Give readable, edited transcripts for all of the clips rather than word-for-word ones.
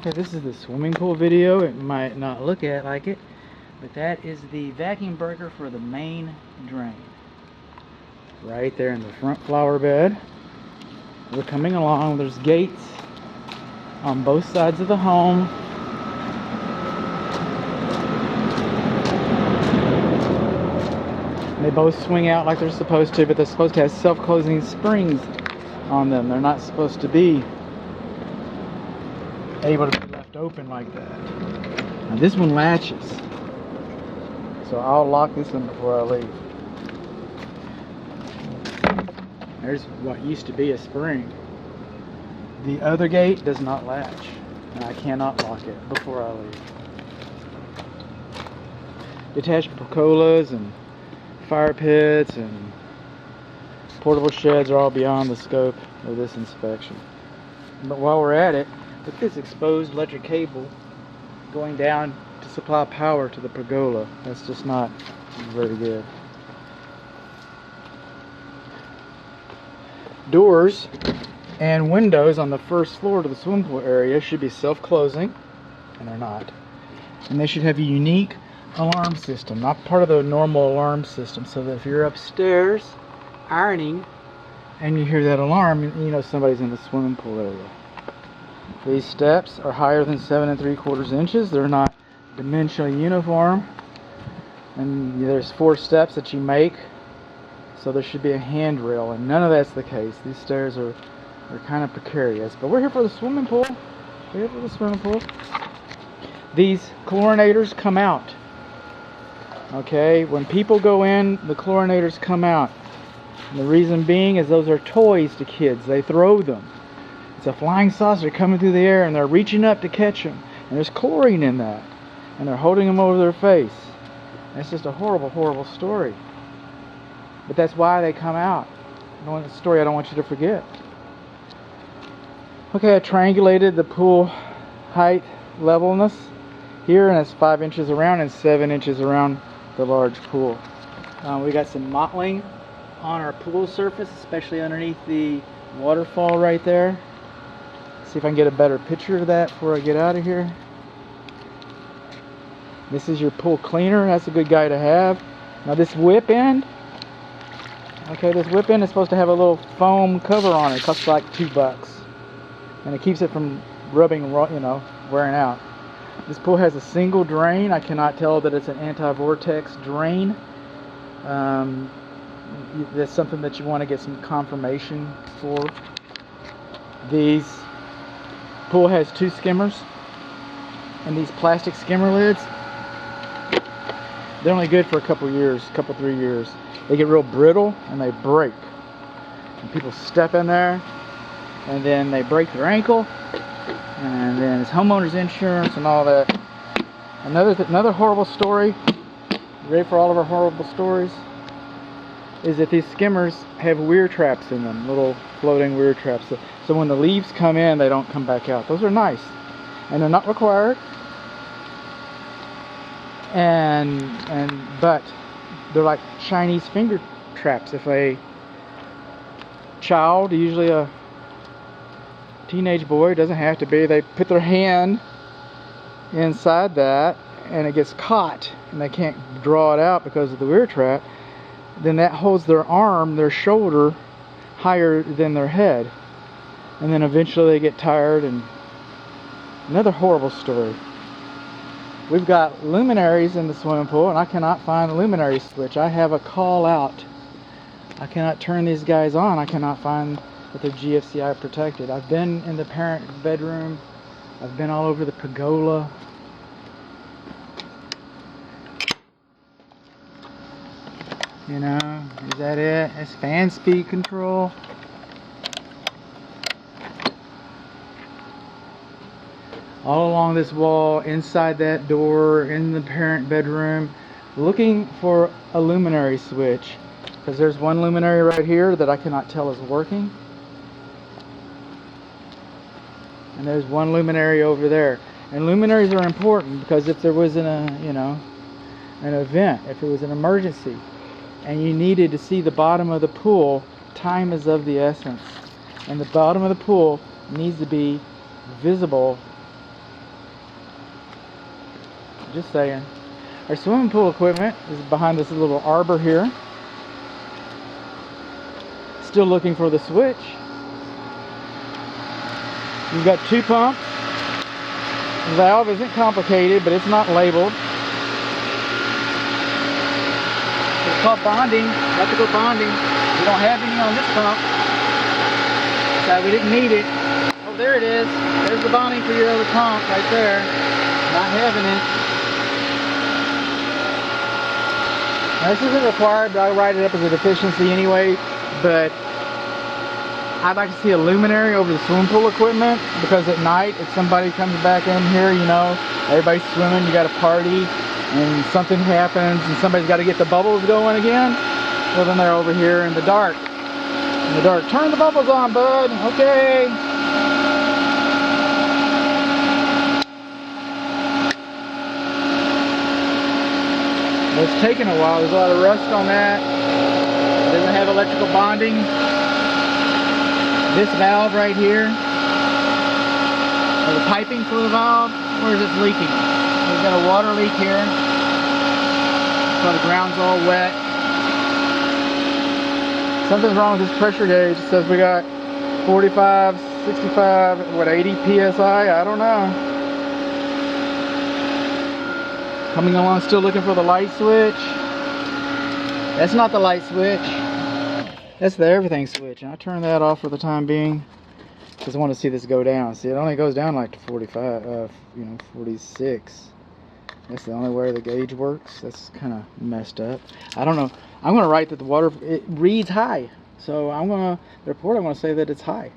Okay, this is the swimming pool video. It might not look like it, but that is the vacuum breaker for the main drain. Right there in the front flower bed. We're coming along. There's gates on both sides of the home. They both swing out like they're supposed to, but they're supposed to have self-closing springs on them. They're not supposed to be able to be left open like that. Now this one latches, so I'll lock this one before I leave. There's what used to be a spring. The other gate does not latch, and I cannot lock it before I leave. Detached pergolas and fire pits and portable sheds are all beyond the scope of this inspection. But while we're at it, look at this exposed electric cable going down to supply power to the pergola. That's just not very good. Doors and windows on the first floor to the swimming pool area should be self-closing, and they're not. And they should have a unique alarm system, not part of the normal alarm system, so that if you're upstairs ironing and you hear that alarm, you know somebody's in the swimming pool area. These steps are higher than 7 3/4 inches. They're not dimensionally uniform, and there's 4 steps that you make, so there should be a handrail, and none of that's the case. These stairs are kind of precarious, but we're here for the swimming pool. We're here for the swimming pool. These chlorinators come out. Okay, when people go in, the chlorinators come out. And the reason being is those are toys to kids. They throw them. It's a flying saucer coming through the air, and they're reaching up to catch them. And there's chlorine in that. And they're holding them over their face. And it's just a horrible, horrible story. But that's why they come out. It's a story I don't want you to forget. Okay, I triangulated the pool height levelness here, and it's 5 inches around and 7 inches around the large pool. We got some mottling on our pool surface, especially underneath the waterfall right there. See if I can get a better picture of that before I get out of here. This is your pool cleaner. That's a good guy to have. Now this whip end, okay, this whip end is supposed to have a little foam cover on it. It costs like $2, and it keeps it from rubbing, wearing out. This pool has a single drain. I cannot tell that it's an anti-vortex drain. That's something that you want to get some confirmation for. These pool has 2 skimmers, and these plastic skimmer lids, they're only good for a couple years, 3 years. They get real brittle and they break. And people step in there and then they break their ankle, and then it's homeowner's insurance and all that. Another horrible story, ready for all of our horrible stories, is that these skimmers have weir traps in them, little floating weir traps. So when the leaves come in, they don't come back out. Those are nice, and they're not required. But they're like Chinese finger traps. If a child, usually a teenage boy, doesn't have to be, they put their hand inside that and it gets caught and they can't draw it out because of the weir trap, then that holds their arm, their shoulder, higher than their head, and then eventually they get tired. And another horrible story. We've got luminaries in the swimming pool, and I cannot find the luminary switch. I have a call out. I cannot turn these guys on. I cannot find that they're GFCI protected. I've been in the parent bedroom. I've been all over the pergola. You know, is that it? It's fan speed control. All along this wall, inside that door, in the parent bedroom, looking for a luminary switch, because there's one luminary right here that I cannot tell is working, and there's one luminary over there. And luminaries are important because if there was an event, if it was an emergency and you needed to see the bottom of the pool, time is of the essence, and the bottom of the pool needs to be visible Just saying. Our swimming pool equipment is behind this little arbor here. Still looking for the switch. You've got 2 pumps. The valve isn't complicated, but it's not labeled. It's called bonding, electrical bonding. We don't have any on this pump. So we didn't need it. Oh, there it is. There's the bonding for your other pump right there. Not having it. Now, this isn't required, but I write it up as a deficiency anyway. But I'd like to see a luminary over the swimming pool equipment, because at night, if somebody comes back in here, you know, everybody's swimming, you got a party, and something happens, and somebody's got to get the bubbles going again, well, then they're over here in the dark. In the dark. Turn the bubbles on, bud. Okay. Well, it's taking a while. There's a lot of rust on that. It doesn't have electrical bonding. This valve right here, or the piping for the valve, where is it leaking? We've got a water leak here, so the ground's all wet. Something's wrong with this pressure gauge. It says we got 45, 65, what, 80 psi? I don't know. Coming along, still looking for the light switch. That's not the light switch. That's the everything switch, and I turn that off for the time being because I want to see this go down. See, it only goes down like to 45, 46. That's the only way the gauge works. That's kind of messed up. I don't know. I'm going to write that the water, it reads high. So I'm going to, the report, I'm going to say that it's high.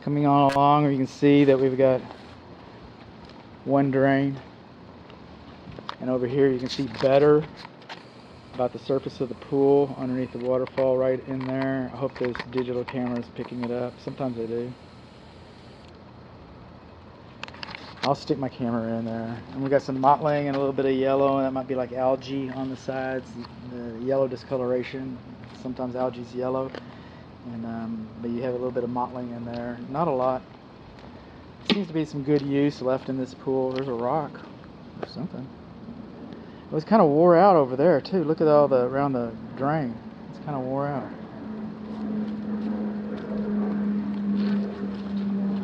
Coming on along, you can see that we've got one drain. And over here you can see better about the surface of the pool underneath the waterfall right in there. I hope this digital camera is picking it up. Sometimes they do. I'll stick my camera in there. And we got some mottling and a little bit of yellow, and that might be like algae on the sides. The yellow discoloration. Sometimes algae's yellow. And but you have a little bit of mottling in there. Not a lot. Seems to be some good use left in this pool. There's a rock or something. It was kind of wore out over there too. Look at all the around the drain. It's kind of wore out.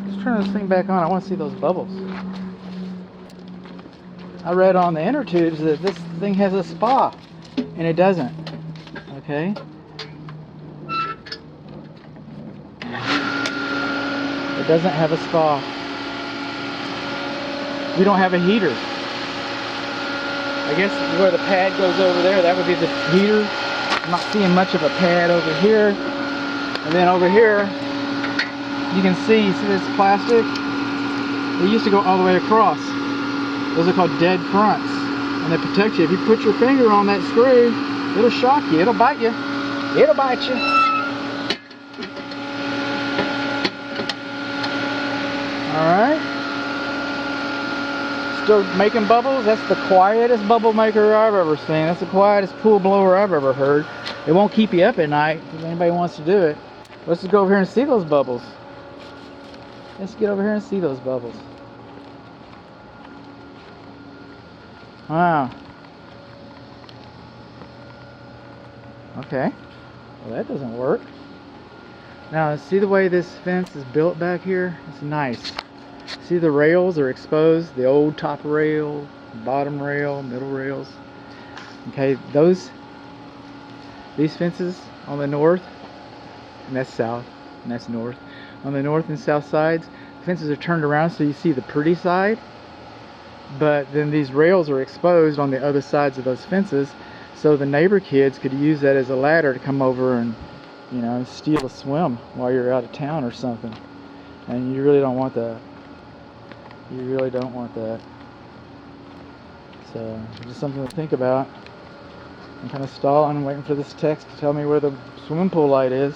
Let's turn this thing back on. I want to see those bubbles. I read on the inner tubes that this thing has a spa, and it doesn't. Okay. It doesn't have a spa. We don't have a heater. I guess where the pad goes over there, that would be the heater. I'm not seeing much of a pad over here. And then over here, you can see this plastic? They used to go all the way across. Those are called dead fronts. And they protect you. If you put your finger on that screw, it'll shock you. It'll bite you. It'll bite you. Alright. Still making bubbles. That's the quietest bubble maker I've ever seen. That's the quietest pool blower I've ever heard. It won't keep you up at night if anybody wants to do it. Let's just go over here and see those bubbles. Let's get over here and see those bubbles. Wow. Okay. Well, that doesn't work. Now, see the way this fence is built back here? It's nice. See the rails are exposed, the old top rail, bottom rail, middle rails. Okay, these fences on the north, and that's south, and that's north. On the north and south sides, the fences are turned around so you see the pretty side, but then these rails are exposed on the other sides of those fences, so the neighbor kids could use that as a ladder to come over and, you know, steal a swim while you're out of town or something. And you really don't want that. You really don't want that. So, just something to think about. I'm kind of stalling, waiting for this text to tell me where the swimming pool light is.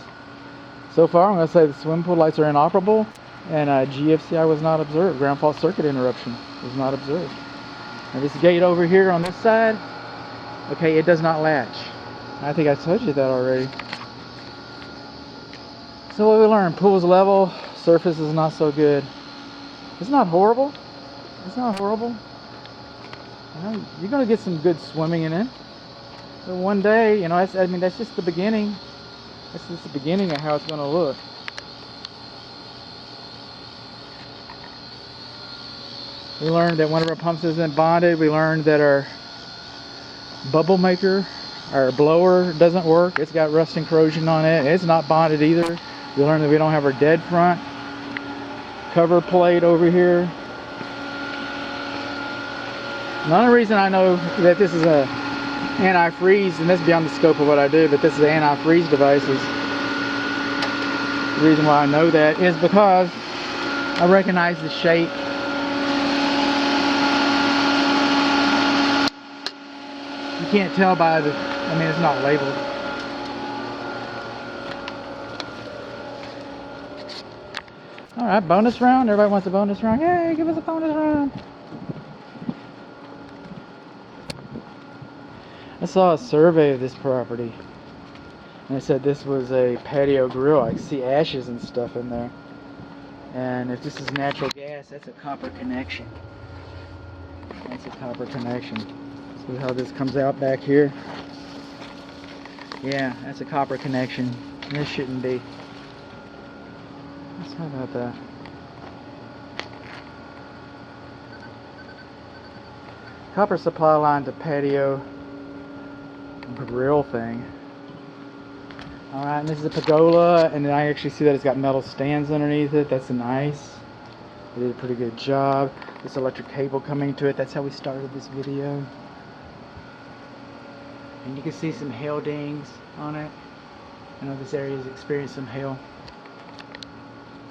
So far, I'm going to say the swimming pool lights are inoperable, and GFCI was not observed. Ground fault circuit interruption was not observed. Now, this gate over here on this side, okay, it does not latch. I think I told you that already. So what we learned, pool's level, surface is not so good. It's not horrible. It's not horrible. You know, you're gonna get some good swimming in it. But one day, you know, that's just the beginning. That's just the beginning of how it's gonna look. We learned that one of our pumps isn't bonded. We learned that our bubble maker, our blower doesn't work. It's got rust and corrosion on it. It's not bonded either. We learned that we don't have our dead front cover plate over here. The only reason I know that this is a antifreeze, and that's beyond the scope of what I do, but this is an antifreeze device, is the reason why I know that is because I recognize the shape. You can't tell by the, I mean, it's not labeled. Alright, bonus round. Everybody wants a bonus round. Yay, give us a bonus round. I saw a survey of this property, and it said this was a patio grill. I can see ashes and stuff in there. And if this is natural gas, that's a copper connection. That's a copper connection. See how this comes out back here? Yeah, that's a copper connection. This shouldn't be. How about that? Copper supply line to patio grill thing. Alright, and this is a pergola, and then I actually see that it's got metal stands underneath it. That's nice. They did a pretty good job. This electric cable coming to it. That's how we started this video. And you can see some hail dings on it. I know this area has experienced some hail.